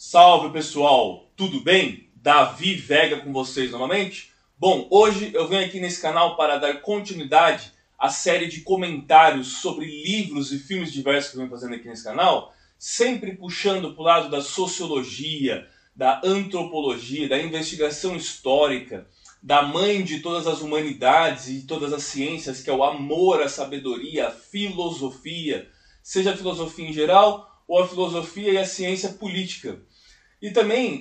Salve pessoal, tudo bem? Davi Vega com vocês novamente. Bom, hoje eu venho aqui nesse canal para dar continuidade à série de comentários sobre livros e filmes diversos que eu venho fazendo aqui nesse canal, sempre puxando para o lado da sociologia, da antropologia, da investigação histórica, da mãe de todas as humanidades e todas as ciências, que é o amor, a sabedoria, a filosofia, seja a filosofia em geral ou a filosofia e a ciência política. E também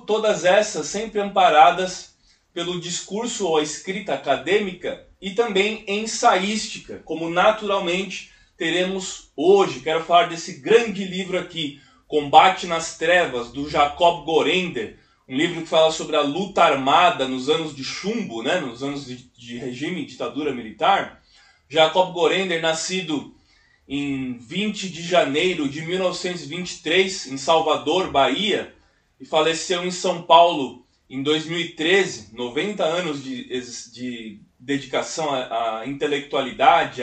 todas essas sempre amparadas pelo discurso ou a escrita acadêmica e também ensaística, como naturalmente teremos hoje. Quero falar desse grande livro aqui, Combate nas Trevas, do Jacob Gorender, um livro que fala sobre a luta armada nos anos de chumbo, né, nos anos de regime e ditadura militar. Jacob Gorender, nascido em 20 de janeiro de 1923, em Salvador, Bahia, e faleceu em São Paulo em 2013, 90 anos de dedicação à intelectualidade,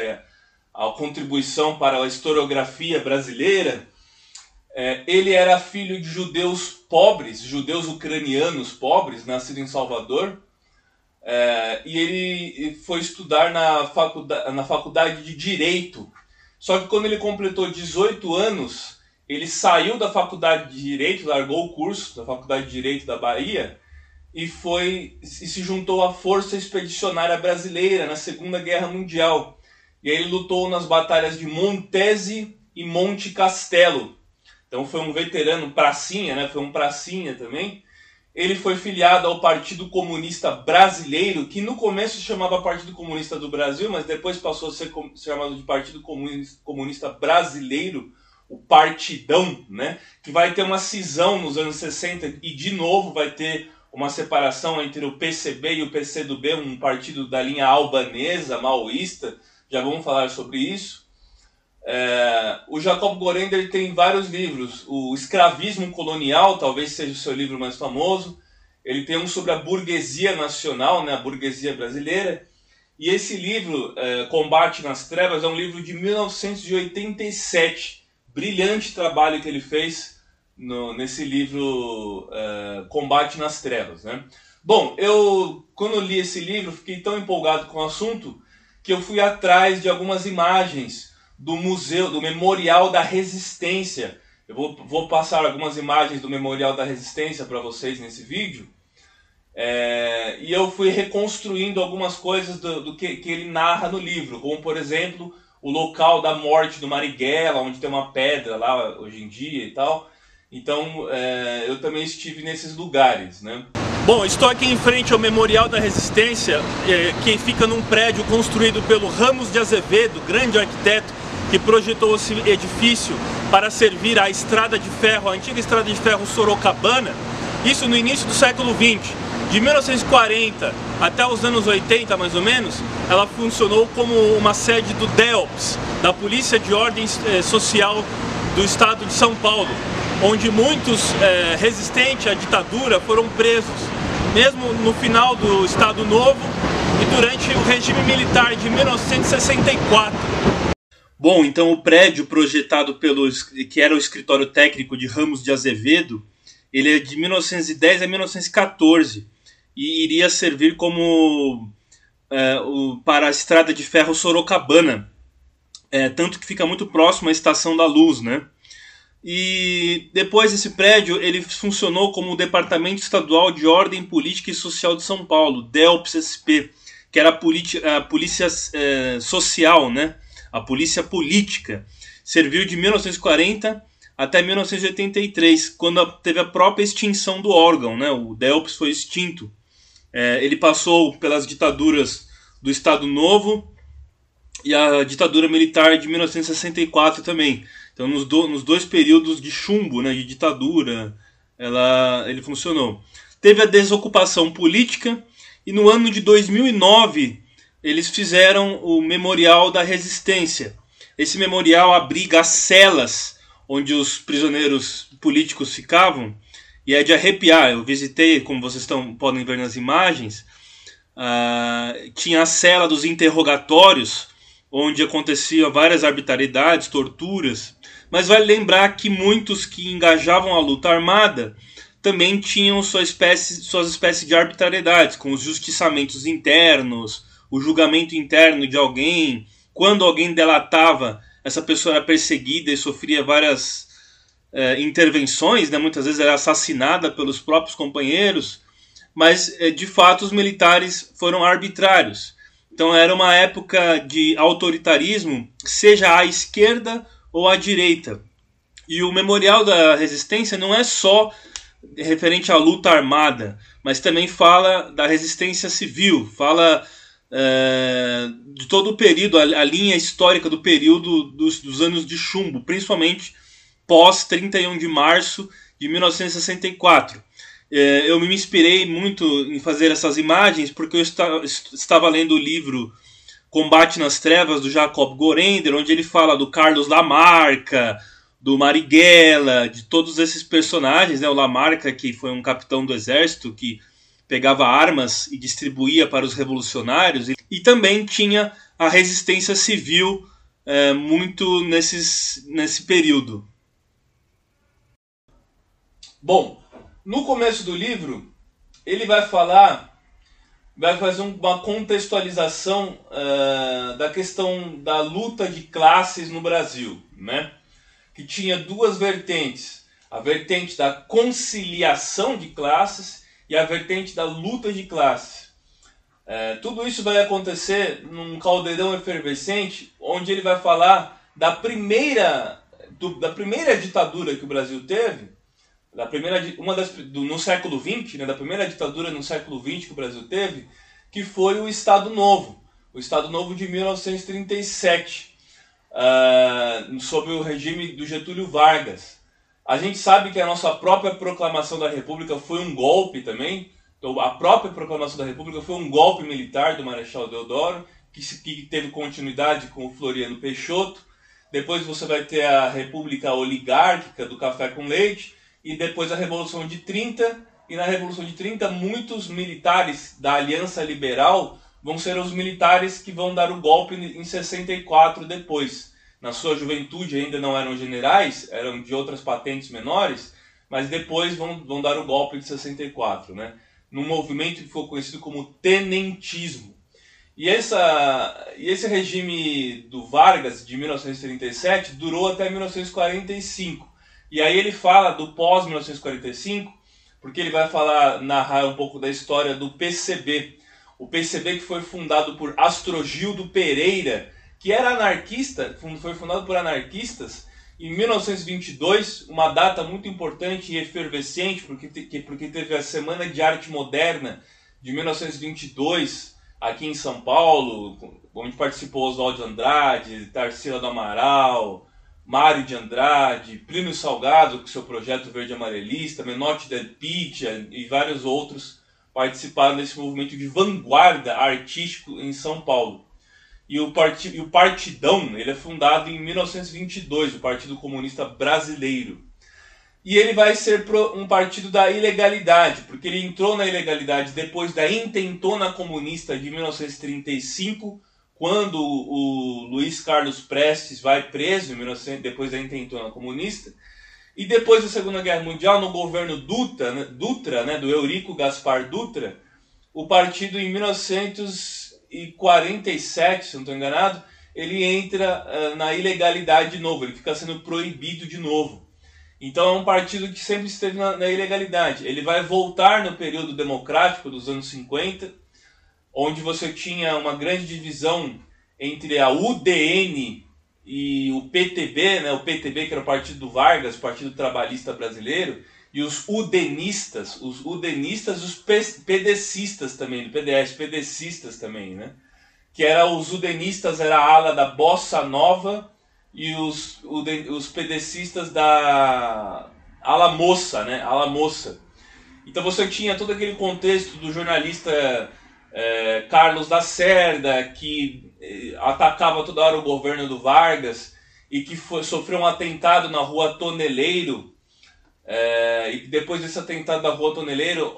à contribuição para a historiografia brasileira. Ele era filho de judeus pobres, judeus ucranianos pobres, nascido em Salvador, e ele foi estudar na faculdade de Direito. Só que quando ele completou 18 anos, ele saiu da faculdade de Direito, largou o curso da faculdade de Direito da Bahia e se juntou à Força Expedicionária Brasileira na Segunda Guerra Mundial. E aí ele lutou nas batalhas de Montese e Monte Castelo. Então foi um veterano pracinha, né? Foi um pracinha também. Ele foi filiado ao Partido Comunista Brasileiro, que no começo se chamava Partido Comunista do Brasil, mas depois passou a ser chamado de Partido Comunista Brasileiro, o Partidão, né? Que vai ter uma cisão nos anos 60 e de novo vai ter uma separação entre o PCB e o PCdoB, um partido da linha albanesa, maoísta. Já vamos falar sobre isso. O Jacob Gorender tem vários livros. O Escravismo Colonial talvez seja o seu livro mais famoso. Ele tem um sobre a burguesia nacional, né, a burguesia brasileira. E esse livro, Combate nas Trevas, é um livro de 1987. Brilhante trabalho que ele fez nesse livro Combate nas Trevas, né? Bom, quando eu li esse livro, fiquei tão empolgado com o assunto que eu fui atrás de algumas imagens do museu, do Memorial da Resistência. Eu vou passar algumas imagens do Memorial da Resistência para vocês nesse vídeo. E eu fui reconstruindo algumas coisas do que ele narra no livro, como por exemplo o local da morte do Marighella, onde tem uma pedra lá hoje em dia e tal. Então eu também estive nesses lugares, né? Bom, estou aqui em frente ao Memorial da Resistência, que fica num prédio construído pelo Ramos de Azevedo, grande arquiteto, que projetou esse edifício para servir à estrada de ferro, a antiga estrada de ferro Sorocabana, isso no início do século XX. De 1940 até os anos 80, mais ou menos, ela funcionou como uma sede do DEOPS, da Polícia de Ordem Social do Estado de São Paulo, onde muitos resistentes à ditadura foram presos, mesmo no final do Estado Novo e durante o regime militar de 1964. Bom, então o prédio projetado que era o escritório técnico de Ramos de Azevedo, ele é de 1910 a 1914 e iria servir como para a estrada de ferro Sorocabana, tanto que fica muito próximo à Estação da Luz, né? E depois esse prédio ele funcionou como o Departamento Estadual de Ordem Política e Social de São Paulo, DELPS-SP, que era a polícia social, né? A polícia política. Serviu de 1940 até 1983, quando teve a própria extinção do órgão, né? O DELPS foi extinto. Ele passou pelas ditaduras do Estado Novo e a ditadura militar de 1964 também. Então, nos dois períodos de chumbo, né, de ditadura, ele funcionou. Teve a desocupação política e no ano de 2009 eles fizeram o Memorial da Resistência. Esse memorial abriga as celas onde os prisioneiros políticos ficavam e é de arrepiar. Eu visitei, como vocês podem ver nas imagens, tinha a cela dos interrogatórios, onde aconteciam várias arbitrariedades, torturas, mas vale lembrar que muitos que engajavam a luta armada também tinham suas espécies de arbitrariedades, com os justiçamentos internos, o julgamento interno de alguém. Quando alguém delatava, essa pessoa era perseguida e sofria várias intervenções, né? Muitas vezes era assassinada pelos próprios companheiros, mas de fato os militares foram arbitrários. Então era uma época de autoritarismo, seja à esquerda ou à direita. E o Memorial da Resistência não é só referente à luta armada, mas também fala da resistência civil, fala de todo o período, a linha histórica do período dos anos de chumbo, principalmente pós 31 de março de 1964. Eu me inspirei muito em fazer essas imagens porque eu estava lendo o livro Combate nas Trevas, do Jacob Gorender, onde ele fala do Carlos Lamarca, do Marighella, de todos esses personagens, né? O Lamarca, que foi um capitão do exército, que pegava armas e distribuía para os revolucionários, e também tinha a resistência civil muito nesse período. Bom, no começo do livro, ele vai fazer uma contextualização da questão da luta de classes no Brasil, né? Que tinha duas vertentes, a vertente da conciliação de classes e a vertente da luta de classes. Tudo isso vai acontecer num caldeirão efervescente, onde ele vai falar da primeira ditadura que o Brasil teve, no século XX, né, da primeira ditadura no século XX que o Brasil teve, que foi o Estado Novo de 1937. Sob o regime do Getúlio Vargas. A gente sabe que a nossa própria proclamação da República foi um golpe também. Então, a própria proclamação da República foi um golpe militar do Marechal Deodoro, que teve continuidade com o Floriano Peixoto. Depois você vai ter a República Oligárquica do Café com Leite, e depois a Revolução de 30. E na Revolução de 30, muitos militares da Aliança Liberal vão ser os militares que vão dar o golpe em 64 depois. Na sua juventude ainda não eram generais, eram de outras patentes menores, mas depois vão dar o golpe de 64, né? Num movimento que foi conhecido como tenentismo. E esse regime do Vargas, de 1937, durou até 1945. E aí ele fala do pós-1945, porque ele vai narrar um pouco da história do PCB. O PCB, que foi fundado por Astrogildo Pereira, que era anarquista, foi fundado por anarquistas em 1922, uma data muito importante e efervescente, porque teve a Semana de Arte Moderna de 1922, aqui em São Paulo, onde participou Oswald de Andrade, Tarsila do Amaral, Mário de Andrade, Plínio Salgado com seu projeto Verde Amarelista, Menotti del Pitta e vários outros participaram desse movimento de vanguarda artístico em São Paulo. E o Partidão, ele é fundado em 1922, o Partido Comunista Brasileiro. E ele vai ser um partido da ilegalidade, porque ele entrou na ilegalidade depois da intentona comunista de 1935, quando o Luiz Carlos Prestes vai preso depois da intentona comunista. E depois da Segunda Guerra Mundial, no governo Dutra, né, do Eurico Gaspar Dutra, o partido em 1947, se não estou enganado, ele entra na ilegalidade de novo, ele fica sendo proibido de novo. Então é um partido que sempre esteve na ilegalidade. Ele vai voltar no período democrático dos anos 50, onde você tinha uma grande divisão entre a UDN e o PTB, né? O PTB, que era o Partido do Vargas, o Partido Trabalhista Brasileiro, e os udenistas e os pedecistas também, do PDS, pedecistas também, né? Que os udenistas era a ala da Bossa Nova e os pedecistas da ala moça, né? Ala moça. Então você tinha todo aquele contexto do jornalista Carlos Lacerda, que atacava toda hora o governo do Vargas e que sofreu um atentado na Rua Toneleiro, e depois desse atentado da Rua Toneleiro,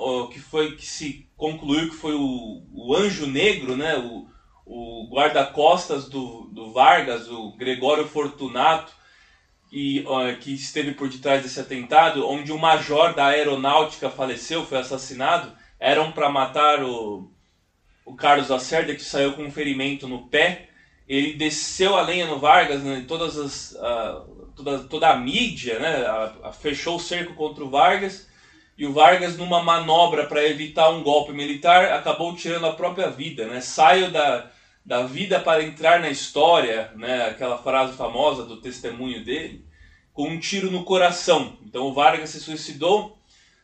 que se concluiu que foi o Anjo Negro, né, o guarda-costas do Vargas, o Gregório Fortunato, e que esteve por detrás desse atentado, onde um major da aeronáutica faleceu, foi assassinado, eram para matar o Carlos Lacerda, que saiu com um ferimento no pé. Ele desceu a lenha no Vargas, né, toda a mídia, né, fechou o cerco contra o Vargas, e o Vargas, numa manobra para evitar um golpe militar, acabou tirando a própria vida, né? Saio da vida para entrar na história, né? Aquela frase famosa do testemunho dele, com um tiro no coração. Então o Vargas se suicidou.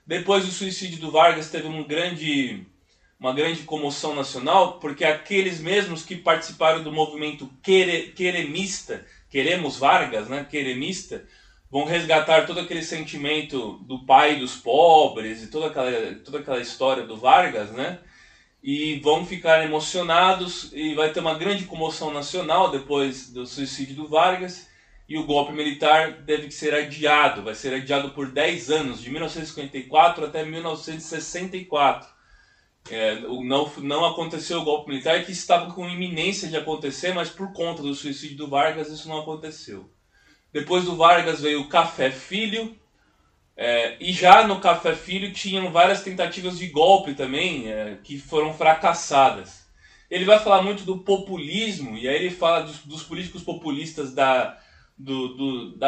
Depois do suicídio do Vargas teve uma grande comoção nacional, porque aqueles mesmos que participaram do movimento queremista, Queremos Vargas, né? Queremista, vão resgatar todo aquele sentimento do pai dos pobres e toda aquela história do Vargas, né? E vão ficar emocionados e vai ter uma grande comoção nacional depois do suicídio do Vargas, e o golpe militar deve ser adiado, vai ser adiado por 10 anos, de 1954 até 1964. Não aconteceu o golpe militar, que estava com iminência de acontecer, mas por conta do suicídio do Vargas isso não aconteceu. Depois do Vargas veio o Café Filho, e já no Café Filho tinham várias tentativas de golpe também, que foram fracassadas. Ele vai falar muito do populismo, e aí ele fala dos políticos populistas da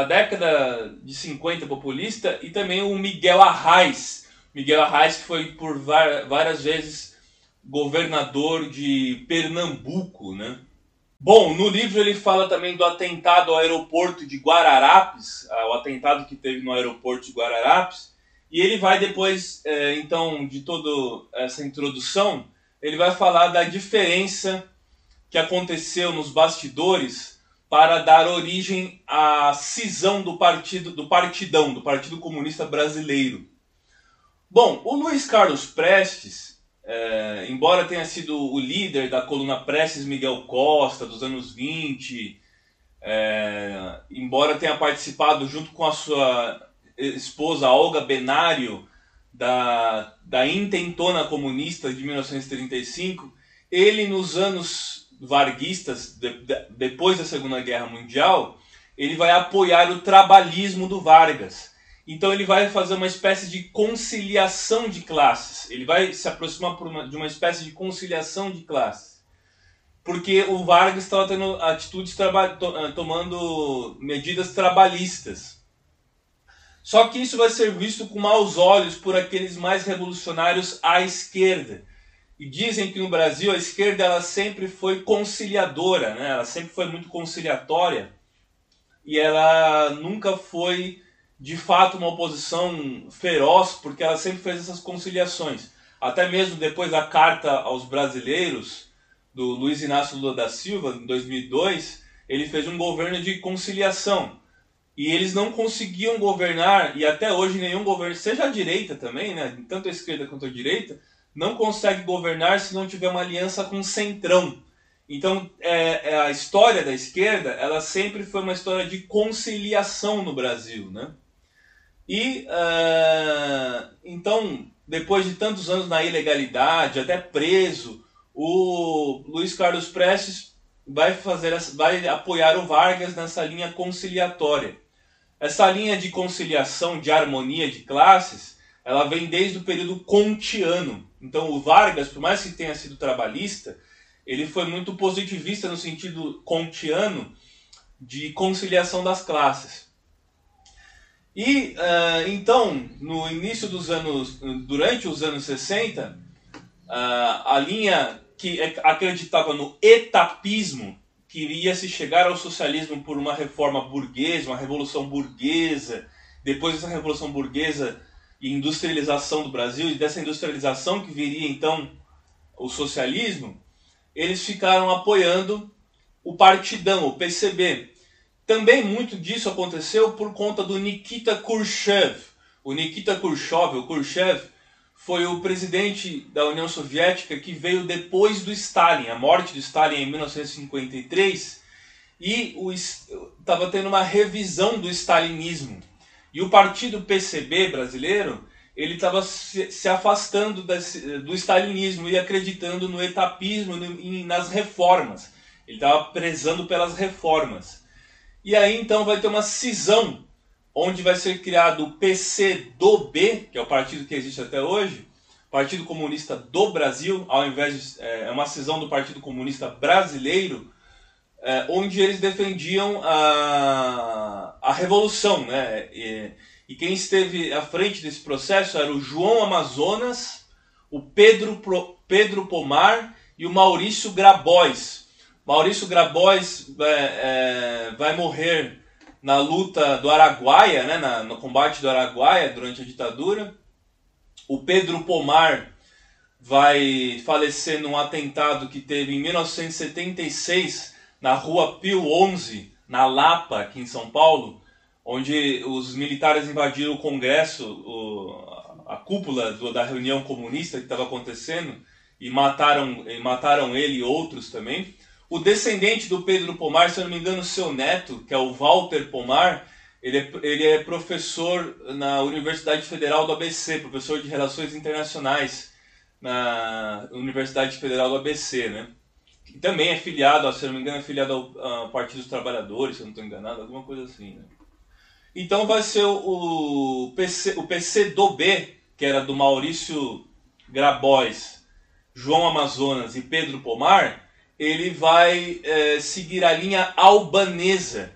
década de 50 populista, e também o Miguel Arraes. Miguel Arraes, que foi por várias vezes governador de Pernambuco, né? Bom, no livro ele fala também do atentado ao aeroporto de Guararapes, o atentado que teve no aeroporto de Guararapes, e ele vai depois, então, de toda essa introdução, ele vai falar da diferença que aconteceu nos bastidores para dar origem à cisão do Partidão, do Partido Comunista Brasileiro. Bom, o Luiz Carlos Prestes, embora tenha sido o líder da coluna Prestes Miguel Costa dos anos 20, embora tenha participado junto com a sua esposa Olga Benário da Intentona Comunista de 1935, ele nos anos varguistas, depois da Segunda Guerra Mundial, ele vai apoiar o trabalhismo do Vargas. Então ele vai fazer uma espécie de conciliação de classes. Ele vai se aproximar de uma espécie de conciliação de classes. Porque o Vargas estava tendo atitudes, tomando medidas trabalhistas. Só que isso vai ser visto com maus olhos por aqueles mais revolucionários à esquerda. E dizem que no Brasil a esquerda ela sempre foi conciliadora, né? Ela sempre foi muito conciliatória. E ela nunca foi de fato uma oposição feroz, porque ela sempre fez essas conciliações. Até mesmo depois da Carta aos Brasileiros, do Luiz Inácio Lula da Silva, em 2002, ele fez um governo de conciliação. E eles não conseguiam governar, e até hoje nenhum governo, seja a direita também, né, tanto a esquerda quanto a direita, não consegue governar se não tiver uma aliança com o centrão. Então, a história da esquerda, ela sempre foi uma história de conciliação no Brasil, né? E, então, depois de tantos anos na ilegalidade, até preso, o Luiz Carlos Prestes vai apoiar o Vargas nessa linha conciliatória. Essa linha de conciliação, de harmonia de classes, ela vem desde o período kantiano. Então o Vargas, por mais que tenha sido trabalhista, ele foi muito positivista no sentido kantiano de conciliação das classes. E então, no início dos anos, durante os anos 60, a linha que acreditava no etapismo, que iria se chegar ao socialismo por uma reforma burguesa, uma revolução burguesa, depois dessa revolução burguesa e industrialização do Brasil, e dessa industrialização que viria então o socialismo, eles ficaram apoiando o Partidão, o PCB. Também muito disso aconteceu por conta do Nikita Khrushchev. O Nikita Khrushchev, foi o presidente da União Soviética que veio depois do Stalin, a morte de Stalin em 1953, e estava tendo uma revisão do stalinismo. E o partido PCB brasileiro, ele estava se afastando do stalinismo e acreditando no etapismo e nas reformas. Ele estava prezando pelas reformas. E aí então vai ter uma cisão, onde vai ser criado o PCdoB, que é o partido que existe até hoje, Partido Comunista do Brasil, ao invés de... é uma cisão do Partido Comunista Brasileiro, onde eles defendiam a revolução, né? E quem esteve à frente desse processo era o João Amazonas, o Pedro Pomar e o Maurício Grabois. Maurício Grabois vai morrer na luta do Araguaia, né? No combate do Araguaia durante a ditadura. O Pedro Pomar vai falecer num atentado que teve em 1976 na Rua Pio XI, na Lapa, aqui em São Paulo, onde os militares invadiram o Congresso, a cúpula da reunião comunista que estava acontecendo, e mataram ele e outros também. O descendente do Pedro Pomar, se eu não me engano, seu neto, que é o Walter Pomar, ele é professor na Universidade Federal do ABC, professor de Relações Internacionais na Universidade Federal do ABC, né? E também é filiado, se eu não me engano, é filiado ao Partido dos Trabalhadores, se eu não estou enganado, alguma coisa assim, né? Então vai ser o PCdoB, que era do Maurício Grabois, João Amazonas e Pedro Pomar, ele vai seguir a linha albanesa.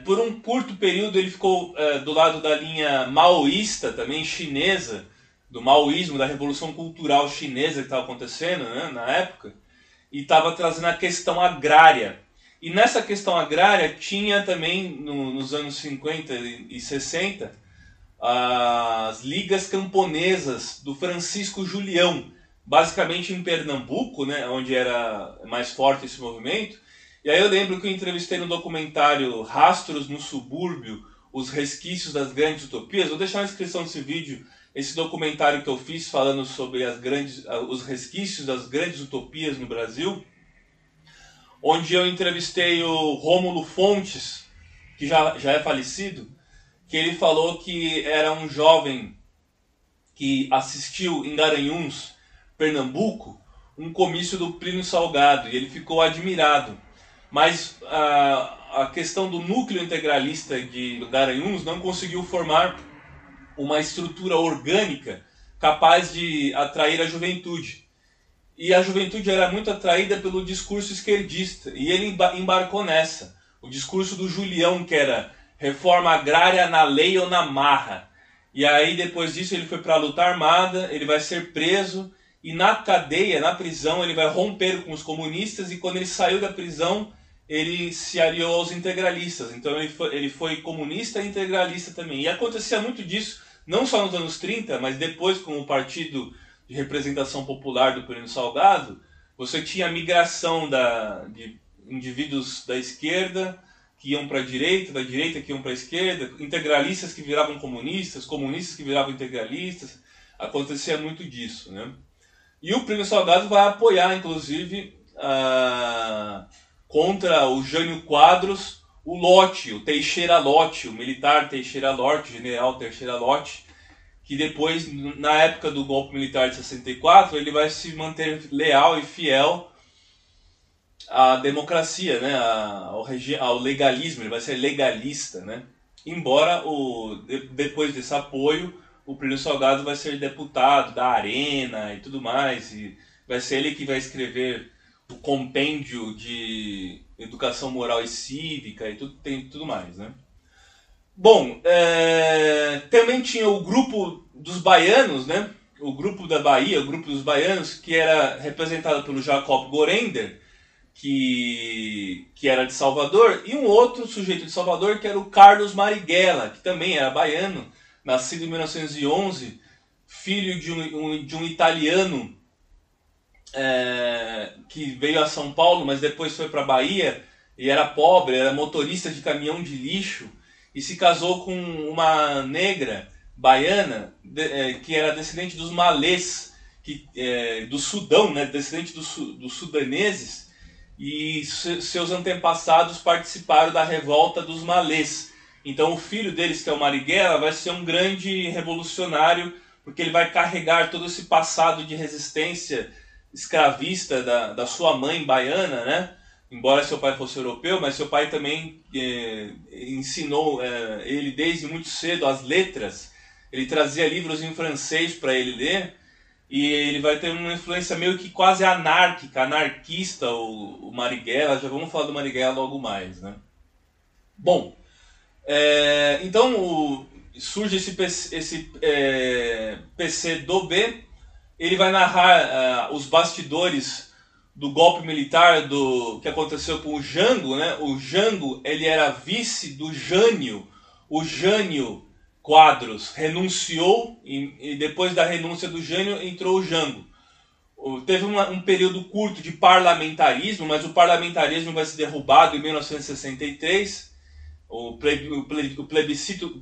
Por um curto período ele ficou do lado da linha maoísta, também chinesa, do maoísmo, da Revolução Cultural Chinesa que estava acontecendo, né, na época, e estava trazendo a questão agrária. E nessa questão agrária tinha também, nos anos 50 e 60, as ligas camponesas do Francisco Julião, basicamente em Pernambuco, né, onde era mais forte esse movimento. E aí eu lembro que eu entrevistei no documentário Rastros no Subúrbio, os resquícios das grandes utopias. Vou deixar na descrição desse vídeo esse documentário que eu fiz falando sobre os resquícios das grandes utopias no Brasil, onde eu entrevistei o Rômulo Fontes, que já é falecido, que ele falou que era um jovem que assistiu em Garanhuns, Pernambuco, um comício do Plínio Salgado, e ele ficou admirado. Mas a questão do núcleo integralista de Garanhuns não conseguiu formar uma estrutura orgânica capaz de atrair a juventude. E a juventude era muito atraída pelo discurso esquerdista, e ele embarcou nessa. O discurso do Julião, que era reforma agrária na lei ou na marra. E aí depois disso ele foi para a luta armada, ele vai ser preso, e na cadeia, na prisão, ele vai romper com os comunistas, e quando ele saiu da prisão, ele se aliou aos integralistas. Então ele foi comunista e integralista também. E acontecia muito disso, não só nos anos 30, mas depois com o Partido de Representação Popular do Plínio Salgado, você tinha a migração de indivíduos da esquerda que iam para a direita, da direita que iam para a esquerda, integralistas que viravam comunistas, comunistas que viravam integralistas. Acontecia muito disso, né? E o Plínio Salgado vai apoiar, inclusive, contra o Jânio Quadros, o Lott, o Teixeira Lott, o militar Teixeira Lott, o general Teixeira Lott, que depois, na época do golpe militar de 64, ele vai se manter leal e fiel à democracia, né? ao legalismo, ele vai ser legalista, né? Embora depois desse apoio, o Plínio Salgado vai ser deputado da Arena e tudo mais, e vai ser ele que vai escrever o compêndio de educação moral e cívica e tudo mais, né? Bom, também tinha o grupo dos baianos, né? O grupo da Bahia, o grupo dos baianos, que era representado pelo Jacob Gorender, que era de Salvador, e um outro sujeito de Salvador, que era o Carlos Marighella, que também era baiano, nascido em 1911, filho de um italiano que veio a São Paulo, mas depois foi para a Bahia, e era pobre, era motorista de caminhão de lixo, e se casou com uma negra baiana, que era descendente dos malês, do Sudão, né, descendente dos sudaneses, e seus antepassados participaram da revolta dos malês. Então o filho deles, que é o Marighella, vai ser um grande revolucionário, porque ele vai carregar todo esse passado de resistência escravista da sua mãe baiana, né, embora seu pai fosse europeu, mas seu pai também ensinou ele desde muito cedo as letras. Ele trazia livros em francês para ele ler, e ele vai ter uma influência meio que quase anárquica, anarquista, o Marighella. Já vamos falar do Marighella logo mais, né? Bom, então surge esse PC do B. Ele vai narrar os bastidores do golpe militar que aconteceu com o Jango, né? O Jango, ele era vice do Jânio. O Jânio Quadros renunciou e depois da renúncia do Jânio entrou o Jango. Teve um período curto de parlamentarismo, mas o parlamentarismo vai ser derrubado em 1963. O plebiscito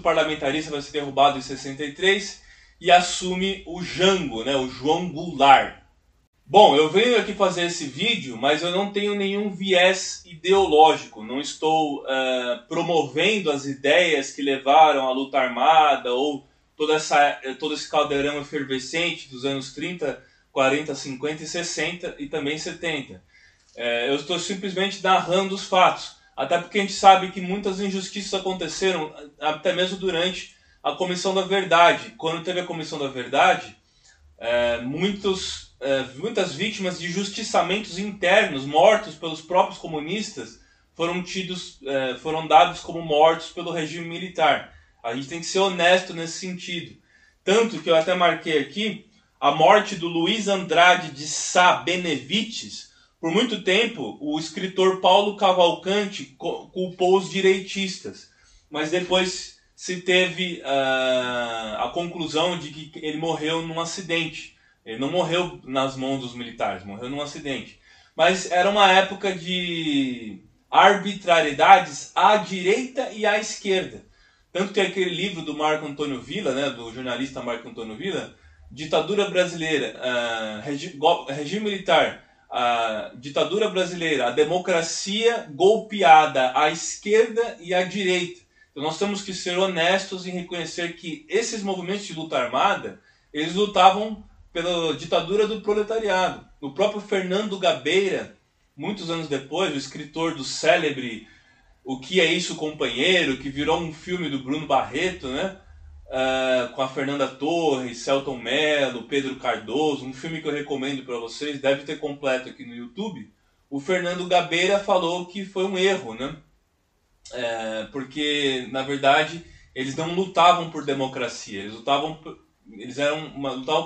parlamentarista vai ser derrubado em 63 e assume o Jango, né, o João Goulart. Bom, eu venho aqui fazer esse vídeo, mas eu não tenho nenhum viés ideológico. Não estou promovendo as ideias que levaram à luta armada ou todo esse caldeirão efervescente dos anos 30, 40, 50 e 60 e também 70. Eu estou simplesmente narrando os fatos. Até porque a gente sabe que muitas injustiças aconteceram até mesmo durante a Comissão da Verdade. Quando teve a Comissão da Verdade, muitas vítimas de justiçamentos internos, mortos pelos próprios comunistas, foram dados como mortos pelo regime militar. A gente tem que ser honesto nesse sentido. Tanto que eu até marquei aqui a morte do Luiz Andrade de Sá Benevites. Por muito tempo, o escritor Paulo Cavalcanti culpou os direitistas, mas depois se teve a conclusão de que ele morreu num acidente. Ele não morreu nas mãos dos militares, morreu num acidente. Mas era uma época de arbitrariedades à direita e à esquerda. Tanto que aquele livro do Marco Antônio Villa, né, do jornalista Marco Antônio Villa, Ditadura Brasileira, regime militar, a ditadura brasileira, a democracia golpeada à esquerda e à direita. Então nós temos que ser honestos em reconhecer que esses movimentos de luta armada, eles lutavam pela ditadura do proletariado. O próprio Fernando Gabeira, muitos anos depois, o escritor do célebre O Que É Isso, Companheiro, que virou um filme do Bruno Barreto, né? Com a Fernanda Torres, Selton Mello, Pedro Cardoso, um filme que eu recomendo para vocês, deve ter completo aqui no YouTube. O Fernando Gabeira falou que foi um erro, né? Porque, na verdade, eles não lutavam por democracia, eles lutavam por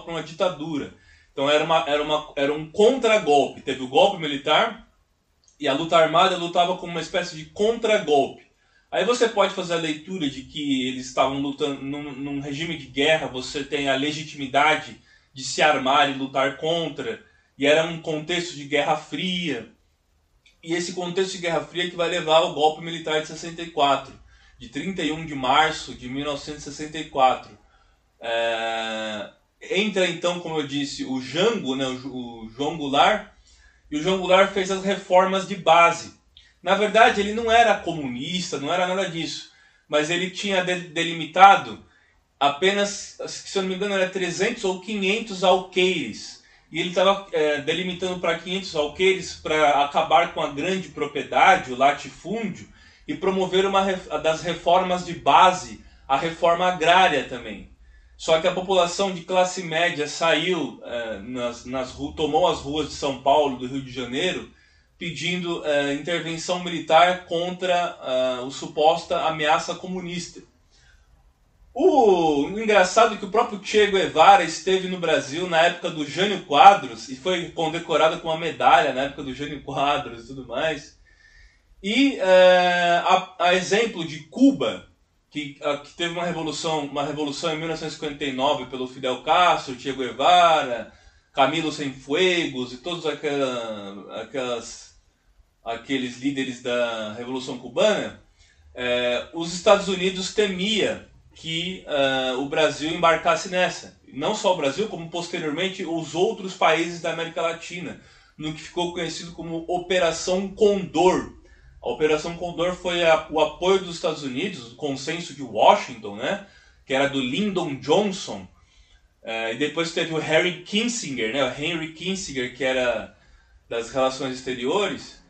uma ditadura. Então era um contragolpe. Teve o golpe militar e a luta armada lutava como uma espécie de contragolpe. Aí você pode fazer a leitura de que eles estavam lutando num regime de guerra, você tem a legitimidade de se armar e lutar contra, e era um contexto de Guerra Fria. E esse contexto de Guerra Fria que vai levar ao golpe militar de 64, de 31 de março de 1964. Entra então, como eu disse, o Jango, né, o João Goulart, e o João Goulart fez as reformas de base. Na verdade, ele não era comunista, não era nada disso, mas ele tinha delimitado apenas, se eu não me engano, era 300 ou 500 alqueires. E ele estava delimitando para 500 alqueires para acabar com a grande propriedade, o latifúndio, e promover uma das reformas de base, a reforma agrária também. Só que a população de classe média saiu, tomou as ruas de São Paulo, do Rio de Janeiro, pedindo intervenção militar contra a suposta ameaça comunista. O engraçado é que o próprio Che Guevara esteve no Brasil na época do Jânio Quadros e foi condecorado com uma medalha na época do Jânio Quadros e tudo mais. E a exemplo de Cuba, que teve uma revolução em 1959 pelo Fidel Castro, Che Guevara, Camilo Cienfuegos e todos aqueles líderes da Revolução Cubana, os Estados Unidos temia que o Brasil embarcasse nessa. Não só o Brasil, como posteriormente os outros países da América Latina, no que ficou conhecido como Operação Condor. A Operação Condor foi o apoio dos Estados Unidos, o consenso de Washington, né, que era do Lyndon Johnson, e depois teve o Henry Kissinger, né, que era das relações exteriores,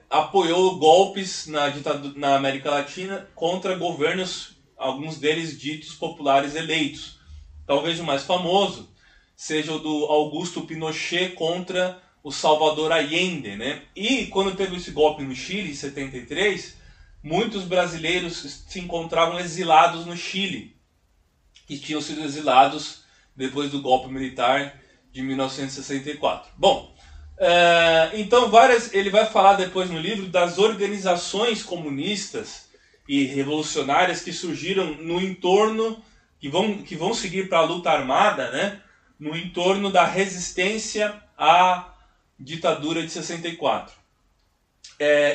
apoiou golpes na América Latina contra governos, alguns deles ditos populares eleitos. Talvez o mais famoso seja o do Augusto Pinochet contra o Salvador Allende, né? E quando teve esse golpe no Chile, em 73, muitos brasileiros se encontravam exilados no Chile, que tinham sido exilados depois do golpe militar de 1964. Bom, então ele vai falar depois no livro das organizações comunistas e revolucionárias que surgiram no entorno, que vão seguir para a luta armada, né? No entorno da resistência à ditadura de 64.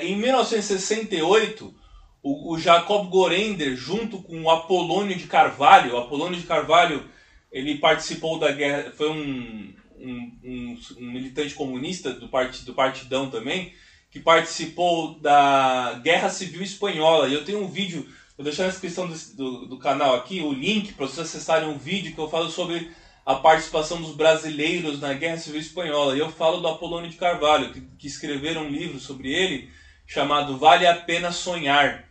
Em 1968, o Jacob Gorender, junto com o Apolônio de Carvalho, ele participou da guerra, foi um militante comunista do Partidão também, que participou da Guerra Civil Espanhola. E eu tenho um vídeo, vou deixar na descrição do canal aqui, o link para vocês acessarem um vídeo que eu falo sobre a participação dos brasileiros na Guerra Civil Espanhola. E eu falo do Apolônio de Carvalho, que escreveram um livro sobre ele, chamado Vale a Pena Sonhar.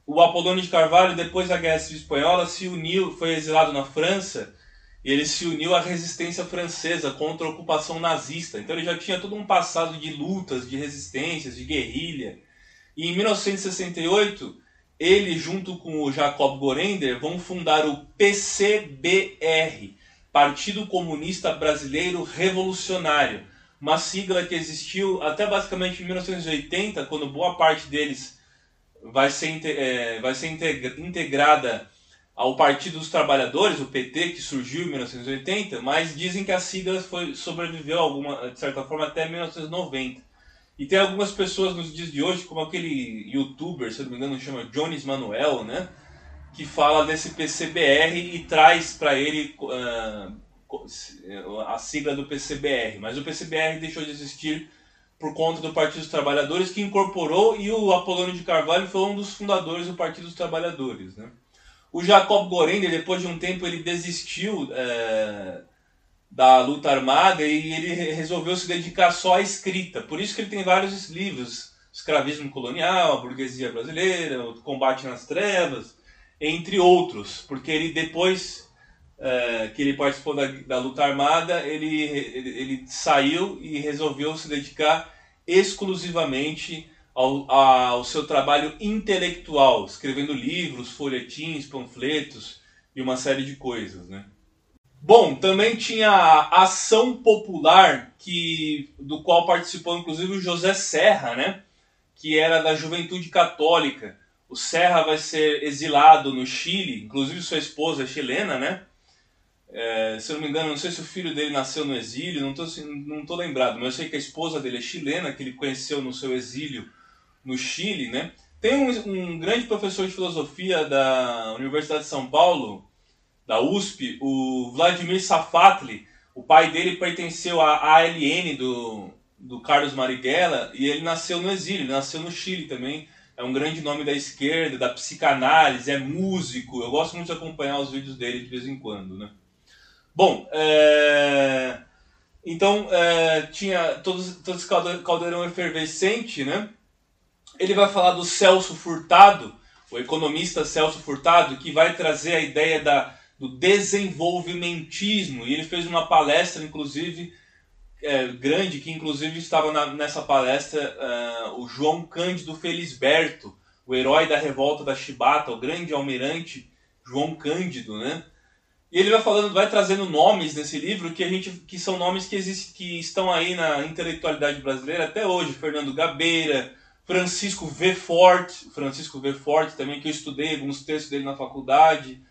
O Apolônio de Carvalho, depois da Guerra Civil Espanhola, se uniu, foi exilado na França, e ele se uniu à resistência francesa contra a ocupação nazista. Então ele já tinha todo um passado de lutas, de resistências, de guerrilha. E em 1968, ele, junto com o Jacob Gorender, vão fundar o PCBR, Partido Comunista Brasileiro Revolucionário, uma sigla que existiu até basicamente em 1980, quando boa parte deles vai ser integrada ao Partido dos Trabalhadores, o PT, que surgiu em 1980, mas dizem que a sigla sobreviveu de certa forma até 1990. E tem algumas pessoas nos dias de hoje, como aquele youtuber, se eu não me engano, chama Jones Manuel, né, que fala desse PCBR e traz para ele a sigla do PCBR. Mas o PCBR deixou de existir por conta do Partido dos Trabalhadores, que incorporou, e o Apolônio de Carvalho foi um dos fundadores do Partido dos Trabalhadores, né? O Jacob Gorender, depois de um tempo, ele desistiu da luta armada e ele resolveu se dedicar só à escrita. Por isso que ele tem vários livros: Escravismo Colonial, A Burguesia Brasileira, O Combate nas Trevas, entre outros. Porque ele, depois que ele participou da luta armada, ele saiu e resolveu se dedicar exclusivamente ao seu trabalho intelectual, escrevendo livros, folhetins, panfletos e uma série de coisas, né? Bom, também tinha a Ação Popular, do qual participou inclusive o José Serra, né? Que era da Juventude Católica. O Serra vai ser exilado no Chile, inclusive sua esposa é chilena, né? Se eu não me engano, não sei se o filho dele nasceu no exílio, não tô lembrado, mas eu sei que a esposa dele é chilena, que ele conheceu no seu exílio no Chile, né? Tem um grande professor de filosofia da Universidade de São Paulo, da USP, o Vladimir Safatli. O pai dele pertenceu à ALN do Carlos Marighella, e ele nasceu no exílio, ele nasceu no Chile também. É um grande nome da esquerda, da psicanálise, é músico. Eu gosto muito de acompanhar os vídeos dele de vez em quando, né? Bom, então tinha todo esse caldeirão efervescente, né? Ele vai falar do Celso Furtado, o economista Celso Furtado, que vai trazer a ideia do desenvolvimentismo. E ele fez uma palestra, inclusive, grande, que inclusive estava nessa palestra o João Cândido Felisberto, o herói da revolta da Chibata, o grande almirante João Cândido, né? E ele vai trazendo nomes nesse livro que são nomes que estão aí na intelectualidade brasileira até hoje. Fernando Gabeira, Francisco V. Forte também, que eu estudei alguns textos dele na faculdade.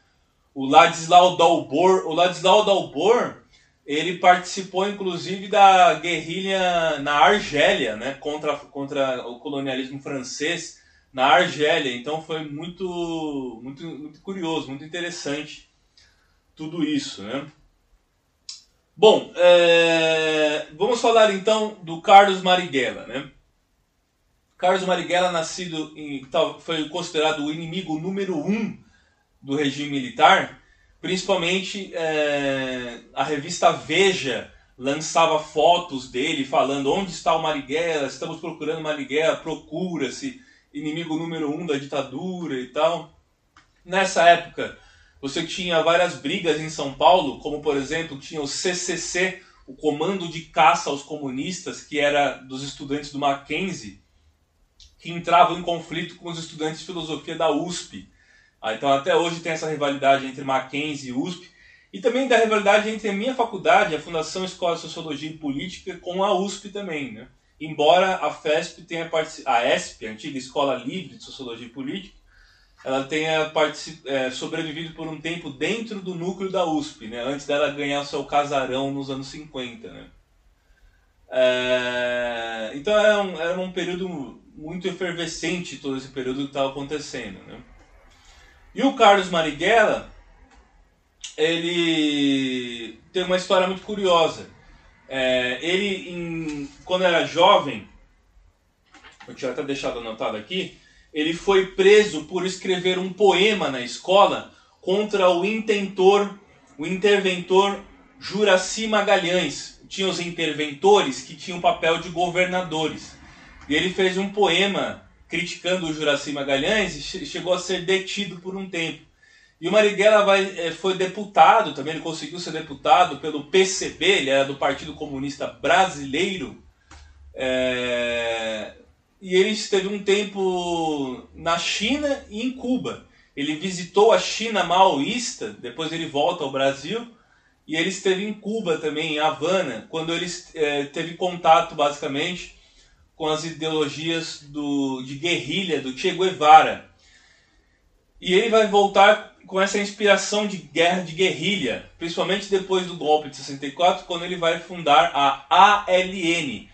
O Ladislau Dalbor. O Ladislau Dalbor, ele participou inclusive da guerrilha na Argélia, né, contra o colonialismo francês na Argélia. Então foi muito, muito, muito curioso, muito interessante tudo isso, né? Bom, vamos falar então do Carlos Marighella, né? Carlos Marighella, foi considerado o inimigo número 1 do regime militar. Principalmente a revista Veja lançava fotos dele falando onde está o Marighella, estamos procurando Marighella, procura-se, inimigo número 1 da ditadura e tal. Nessa época, você tinha várias brigas em São Paulo, como por exemplo, tinha o CCC, o Comando de Caça aos Comunistas, que era dos estudantes do Mackenzie, que entravam em conflito com os estudantes de filosofia da USP. Então até hoje tem essa rivalidade entre Mackenzie e USP, e também da rivalidade entre a minha faculdade, a Fundação Escola de Sociologia e Política, com a USP também, né? Embora a FESP tenha a ESP, a antiga Escola Livre de Sociologia e Política, ela tenha sobrevivido por um tempo dentro do núcleo da USP, né? Antes dela ganhar o seu casarão nos anos 50, né? Então era um período muito efervescente, todo esse período que estava acontecendo, né? E o Carlos Marighella, ele tem uma história muito curiosa. Quando era jovem, eu tinha até deixado anotado aqui, ele foi preso por escrever um poema na escola contra o interventor Juracy Magalhães. Tinha os interventores que tinham o papel de governadores. E ele fez um poema criticando o Juracy Magalhães e chegou a ser detido por um tempo. E o Marighella foi deputado também, ele conseguiu ser deputado pelo PCB, ele era do Partido Comunista Brasileiro. E ele esteve um tempo na China e em Cuba. Ele visitou a China maoísta, depois ele volta ao Brasil, e ele esteve em Cuba também, em Havana, quando ele teve contato, basicamente, com as ideologias de guerrilha do Che Guevara. E ele vai voltar com essa inspiração de guerra de guerrilha, principalmente depois do golpe de 64, quando ele vai fundar a ALN,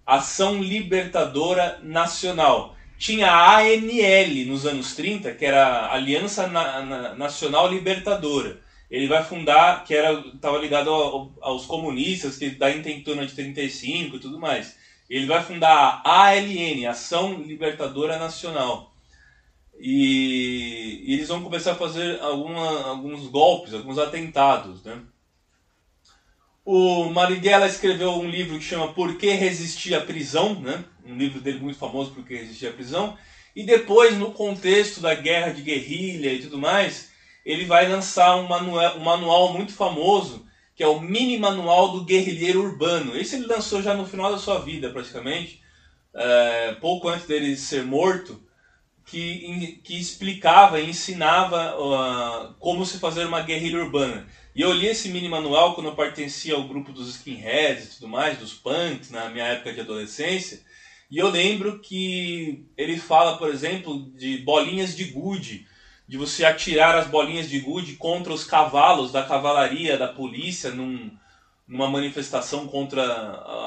Ação Libertadora Nacional. Tinha a ANL nos anos 30, que era a Aliança Nacional Libertadora. Ele vai fundar, que estava ligado aos comunistas, que da intentona de 35 e tudo mais. Ele vai fundar a ALN, Ação Libertadora Nacional. E eles vão começar a fazer alguns golpes, alguns atentados, né? O Marighella escreveu um livro que chama Por que Resistir à Prisão, né? Um livro dele muito famoso, Por que Resistir à Prisão. E depois, no contexto da guerra de guerrilha e tudo mais, ele vai lançar um manual muito famoso, que é o Mini Manual do Guerrilheiro Urbano. Esse ele lançou já no final da sua vida, praticamente, pouco antes dele ser morto, que explicava e ensinava como se fazer uma guerrilha urbana. E eu li esse mini manual quando eu pertencia ao grupo dos skinheads e tudo mais, dos punks, na minha época de adolescência. E eu lembro que ele fala, por exemplo, de bolinhas de gude, de você atirar as bolinhas de gude contra os cavalos da cavalaria, da polícia, numa manifestação contra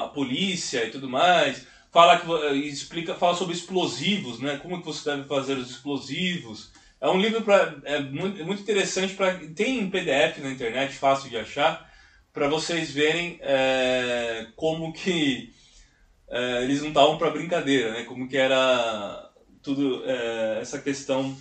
a polícia e tudo mais. Fala sobre explosivos, né? Como que você deve fazer os explosivos. É um livro muito interessante, tem em PDF na internet, fácil de achar, para vocês verem como que eles não estavam para brincadeira, né? Como que era tudo essa questão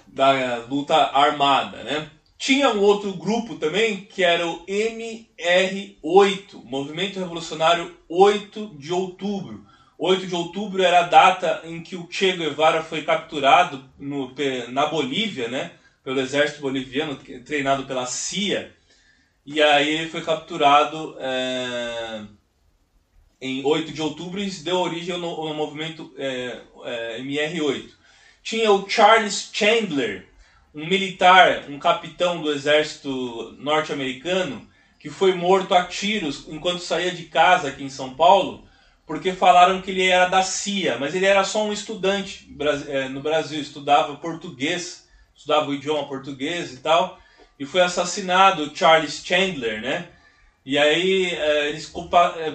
da luta armada, né? Tinha um outro grupo também, que era o MR8, Movimento Revolucionário 8 de Outubro. 8 de outubro era a data em que o Che Guevara foi capturado na Bolívia, né, pelo exército boliviano, treinado pela CIA. E aí ele foi capturado em 8 de outubro e deu origem ao movimento MR8. Tinha o Charles Chandler, um militar, um capitão do exército norte-americano, que foi morto a tiros enquanto saía de casa aqui em São Paulo, porque falaram que ele era da CIA, mas ele era só um estudante no Brasil, estudava português, estudava o idioma português e tal, e foi assassinado o Charles Chandler, né? E aí eles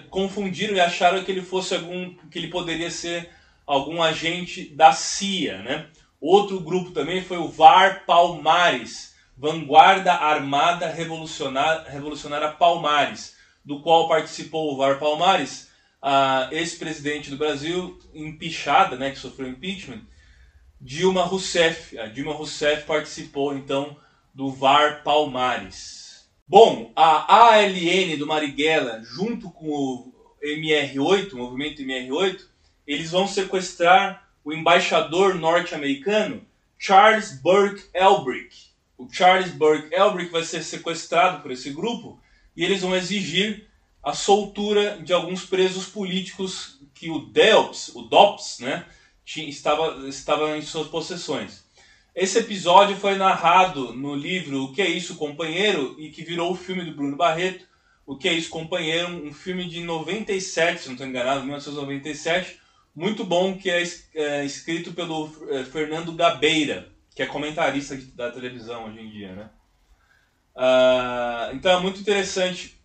confundiram e acharam que ele poderia ser algum agente da CIA, né? Outro grupo também foi o VAR Palmares, Vanguarda Armada Revolucionária Palmares, do qual participou o VAR Palmares, a ex-presidente do Brasil, empichada, né, que sofreu impeachment, Dilma Rousseff. A Dilma Rousseff participou, então, do VAR Palmares. Bom, a ALN do Marighella, junto com o MR8, o movimento MR8, eles vão sequestrar o embaixador norte-americano Charles Burke Elbrick. O Charles Burke Elbrick vai ser sequestrado por esse grupo e eles vão exigir a soltura de alguns presos políticos que o DOPS, né, estava em suas possessões. Esse episódio foi narrado no livro O Que é Isso, Companheiro? E que virou o filme do Bruno Barreto, O Que é Isso, Companheiro? Um filme de 97, se não estou enganado, 1997, muito bom, que é escrito pelo Fernando Gabeira, que é comentarista da televisão hoje em dia, né? Então é muito interessante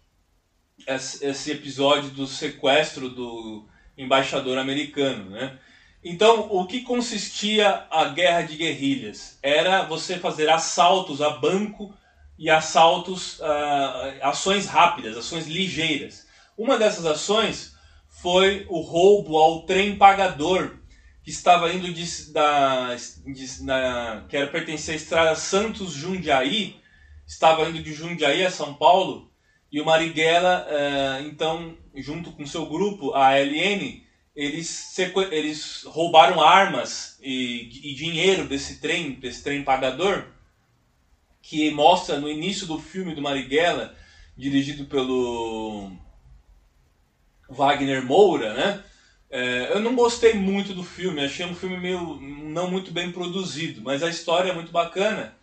esse episódio do sequestro do embaixador americano, né? Então, o que consistia a guerra de guerrilhas? Era você fazer assaltos a banco e assaltos, ações rápidas, ações ligeiras. Uma dessas ações foi o roubo ao trem pagador, que estava indo que era pertencer à estrada Santos-Jundiaí, estava indo de Jundiaí a São Paulo, e o Marighella, então, junto com seu grupo, a ALN, eles roubaram armas e dinheiro desse trem pagador, que mostra no início do filme do Marighella, dirigido pelo Wagner Moura, né? Eu não gostei muito do filme, achei um filme meio não muito bem produzido, mas a história é muito bacana.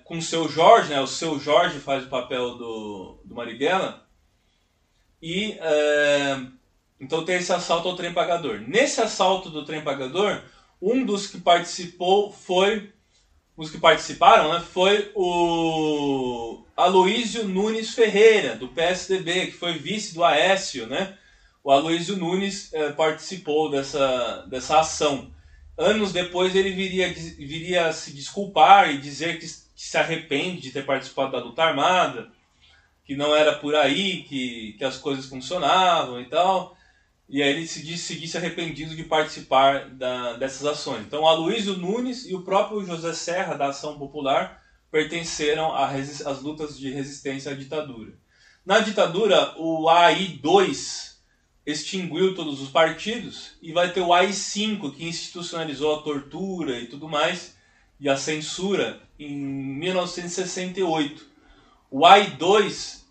Com o Seu Jorge, né? O Seu Jorge faz o papel do Marighella. E então tem esse assalto ao trem pagador. Nesse assalto do trem pagador, um dos que participaram, né, foi o Aloísio Nunes Ferreira, do PSDB, que foi vice do Aécio, né? O Aloísio Nunes participou dessa ação. Anos depois ele viria a se desculpar e dizer que se arrepende de ter participado da luta armada, que não era por aí que as coisas funcionavam e tal. E aí ele seguisse arrependido de participar dessas ações. Então, o Aloísio Nunes e o próprio José Serra, da Ação Popular, pertenceram às lutas de resistência à ditadura. Na ditadura, o AI-2 extinguiu todos os partidos e vai ter o AI-5, que institucionalizou a tortura e tudo mais, e a censura, em 1968. O AI-2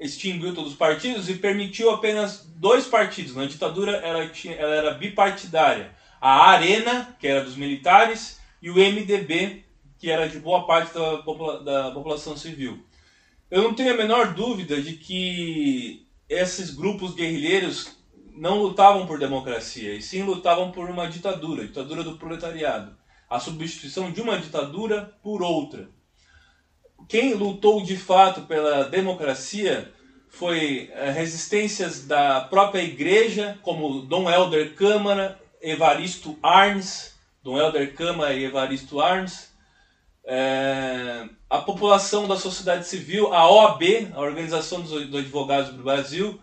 extinguiu todos os partidos e permitiu apenas 2 partidos. Na ditadura ela era bipartidária. A Arena, que era dos militares, e o MDB, que era de boa parte da população civil. Eu não tenho a menor dúvida de que esses grupos guerrilheiros não lutavam por democracia, e sim lutavam por uma ditadura do proletariado. A substituição de uma ditadura por outra. Quem lutou de fato pela democracia foi resistências da própria igreja, como Dom Helder Câmara, Evaristo Arns, a população da sociedade civil, a OAB, a Organização dos Advogados do Brasil,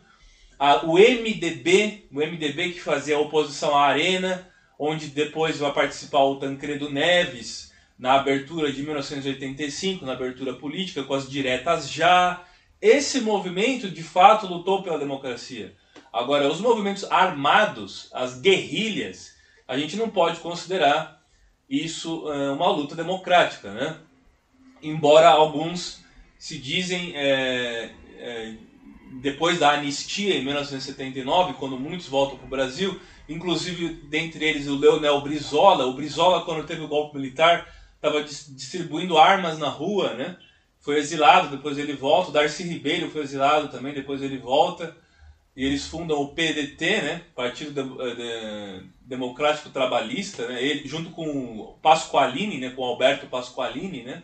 o MDB que fazia a oposição à Arena, onde depois vai participar o Tancredo Neves, na abertura de 1985, na abertura política, com as diretas já. Esse movimento, de fato, lutou pela democracia. Agora, os movimentos armados, as guerrilhas, a gente não pode considerar isso uma luta democrática, né? Embora alguns se dizem, depois da anistia, em 1979, quando muitos voltam para o Brasil, inclusive dentre eles o Leonel Brizola. O Brizola, quando teve o golpe militar, estava distribuindo armas na rua, né? Foi exilado, depois ele volta. O Darcy Ribeiro foi exilado também, depois ele volta. E eles fundam o PDT, né? Partido Democrático Trabalhista, né? Ele, junto com o Pasqualini, né? Com o Alberto Pasqualini, né?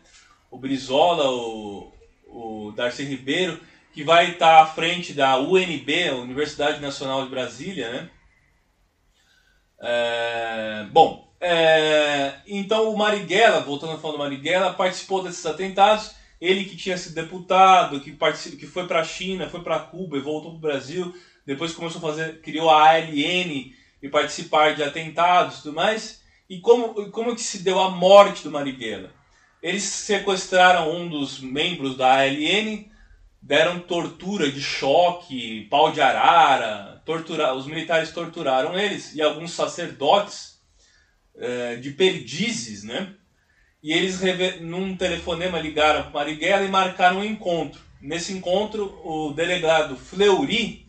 O Brizola, o Darcy Ribeiro, que vai estar à frente da UNB, a Universidade Nacional de Brasília, né? Então o Marighella, voltando a falar do Marighella, participou desses atentados. Ele que tinha sido deputado, que foi para a China, foi para Cuba e voltou para o Brasil, depois criou a ALN e participar de atentados e tudo mais. E como que se deu a morte do Marighella? Eles sequestraram um dos membros da ALN, deram tortura de choque, pau de arara, os militares torturaram eles e alguns sacerdotes de Perdizes, né? E eles, num telefonema, ligaram para Marighella e marcaram um encontro. Nesse encontro, o delegado Fleury,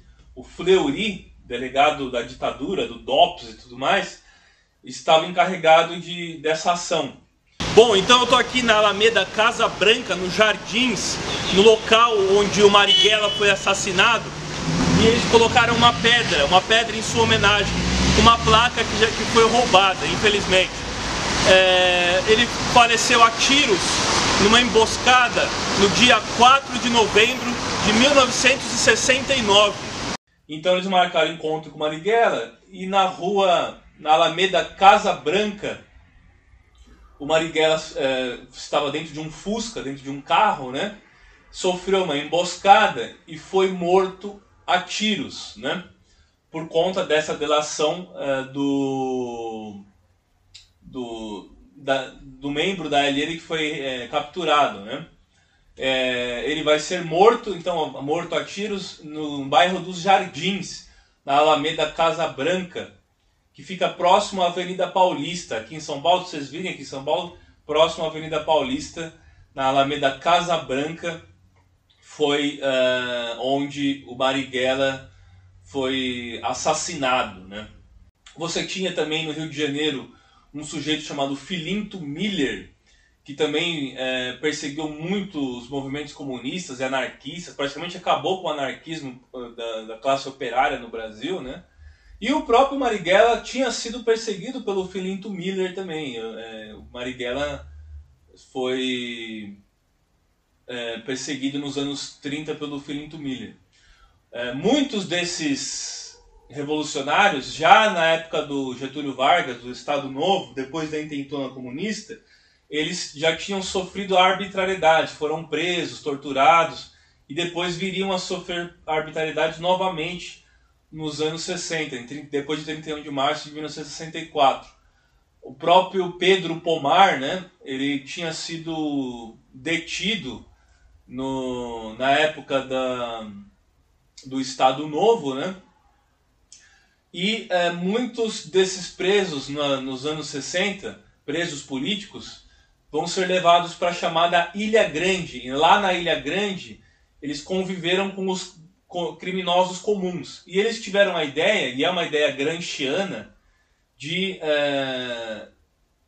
delegado da ditadura, do DOPS e tudo mais, estava encarregado dessa ação. Bom, então eu estou aqui na Alameda Casa Branca, nos Jardins, no local onde o Marighella foi assassinado, e eles colocaram uma pedra em sua homenagem, uma placa que foi roubada, infelizmente. Ele faleceu a tiros numa emboscada no dia 4 de novembro de 1969. Então eles marcaram encontro com o Marighella e na Alameda Casa Branca, o Marighella estava dentro de um Fusca, dentro de um carro, né? Sofreu uma emboscada e foi morto a tiros, né? Por conta dessa delação do membro da ALN que foi capturado, né? Ele vai ser morto, então, morto a tiros no bairro dos Jardins, na Alameda Casa Branca, que fica próximo à Avenida Paulista, aqui em São Paulo. Vocês virem aqui em São Paulo, próximo à Avenida Paulista, na Alameda Casa Branca, foi onde o Marighella foi assassinado, né? Você tinha também no Rio de Janeiro um sujeito chamado Filinto Miller, que também perseguiu muito os movimentos comunistas e anarquistas, praticamente acabou com o anarquismo da classe operária no Brasil, né? E o próprio Marighella tinha sido perseguido pelo Filinto Miller também. O Marighella foi perseguido nos anos 30 pelo Filinto Miller. Muitos desses revolucionários, já na época do Getúlio Vargas, do Estado Novo, depois da intentona comunista, eles já tinham sofrido arbitrariedade, foram presos, torturados, e depois viriam a sofrer arbitrariedade novamente nos anos 60, depois de 31 de março de 1964. O próprio Pedro Pomar, né, ele tinha sido detido na época do Estado Novo, né? E muitos desses presos nos anos 60, presos políticos, vão ser levados para a chamada Ilha Grande. E lá na Ilha Grande, eles conviveram com os criminosos comuns. E eles tiveram a ideia, e é uma ideia gramsciana, de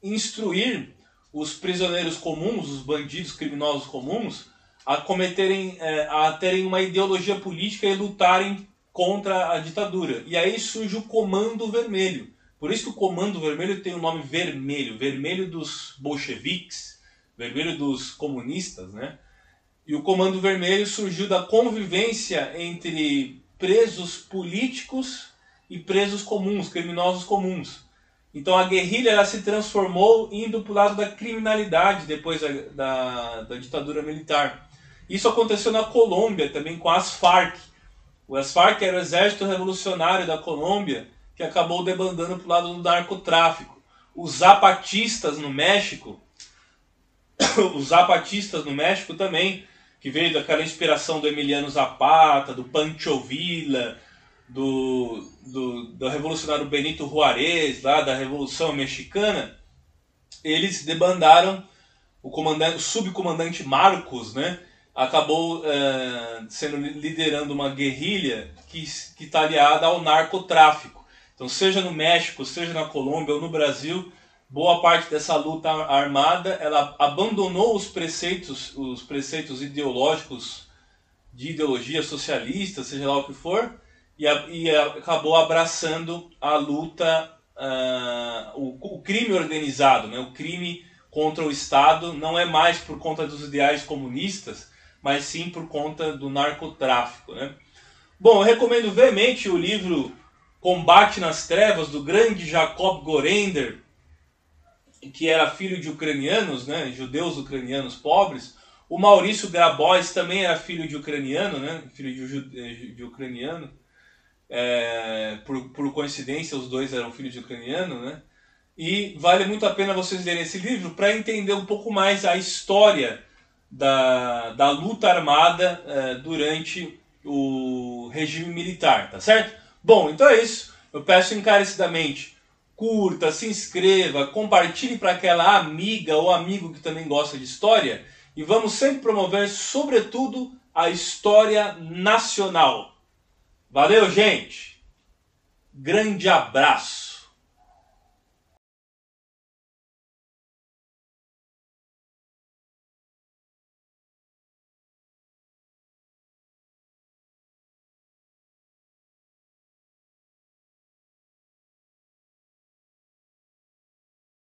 instruir os prisioneiros comuns, os bandidos criminosos comuns, a terem uma ideologia política e lutarem contra a ditadura. E aí surge o Comando Vermelho. Por isso que o Comando Vermelho tem o nome vermelho, vermelho dos bolcheviques, vermelho dos comunistas, né? E o Comando Vermelho surgiu da convivência entre presos políticos e presos comuns, criminosos comuns. Então a guerrilha ela se transformou indo para o lado da criminalidade depois da ditadura militar. Isso aconteceu na Colômbia também com as Farc. As Farc era o exército revolucionário da Colômbia que acabou debandando para o lado do narcotráfico. Os zapatistas no México também, que veio daquela inspiração do Emiliano Zapata, do Pancho Villa, do revolucionário Benito Juárez, lá da Revolução Mexicana, eles debandaram. O subcomandante Marcos, né, acabou liderando uma guerrilha que está aliada ao narcotráfico. Então, seja no México, seja na Colômbia ou no Brasil, boa parte dessa luta armada ela abandonou os preceitos ideológicos de ideologia socialista, seja lá o que for, e acabou abraçando a luta, o crime organizado, né? O crime contra o Estado não é mais por conta dos ideais comunistas, mas sim por conta do narcotráfico, né? Bom, eu recomendo veemente o livro Combate nas Trevas, do grande Jacob Gorender, que era filho de ucranianos, né, judeus ucranianos pobres. O Maurício Grabois também era filho de ucraniano, né, filho de ucraniano. Por coincidência, os dois eram filhos de ucraniano, né? E vale muito a pena vocês lerem esse livro para entender um pouco mais a história da luta armada durante o regime militar, tá certo? Bom, então é isso. Eu peço encarecidamente, curta, se inscreva, compartilhe para aquela amiga ou amigo que também gosta de história e vamos sempre promover, sobretudo, a história nacional. Valeu, gente! Grande abraço!